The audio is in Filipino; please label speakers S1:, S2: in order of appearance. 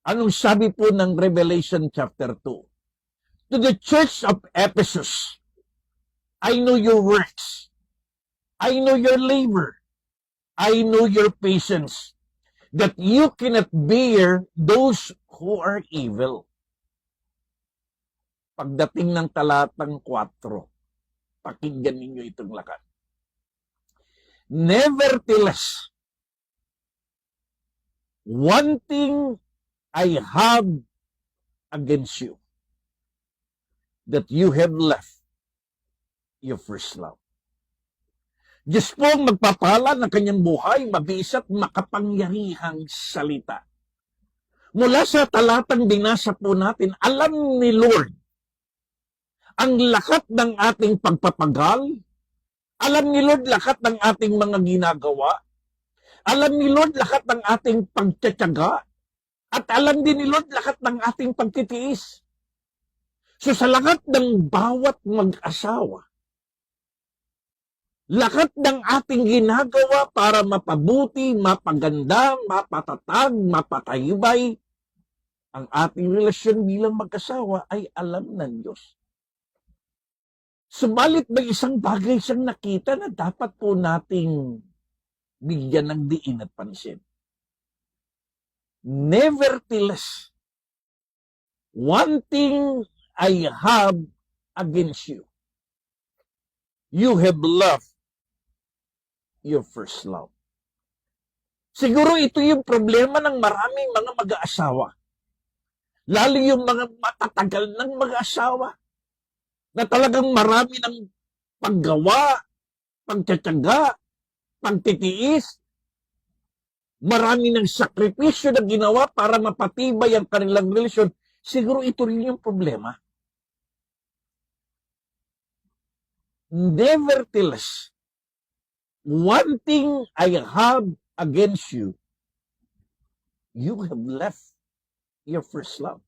S1: Anong sabi po ng Revelation chapter 2? To the church of Ephesus, I know your works. I know your labor. I know your patience, that you cannot bear those who are evil. Pagdating ng talatang 4, pakinggan ninyo itong lakat. Nevertheless, one thing I have against you, that you have left your first love. Diyos po ang magpapala ng kanyang buhay, mabis at makapangyarihang salita. Mula sa talatang binasa po natin, alam ni Lord ang lahat ng ating pagpapagal, alam ni Lord lahat ng ating mga ginagawa, alam ni Lord lahat ng ating pagtsatsaga, at alam din ni Lord lahat ng ating pagtitiis. So sa lahat ng bawat mag-asawa, lahat ng ating ginagawa para mapabuti, mapaganda, mapatatag, mapatayubay, ang ating relasyon bilang mag-asawa ay alam ng Diyos. Subalit may isang bagay siyang nakita na dapat po nating bigyan ng diin at pansin. Nevertheless, one thing I have against you. You have loved your first love. Siguro ito yung problema ng maraming mga mag-aasawa. Lalo yung mga matatagal ng mag-aasawa na talagang marami ng paggawa, pagtsatsaga, pagtitiis, marami ng sakripisyo na ginawa para mapatibay ang kanilang relasyon. Siguro ito rin yung problema. Nevertheless, one thing I have against you, you have left your first love.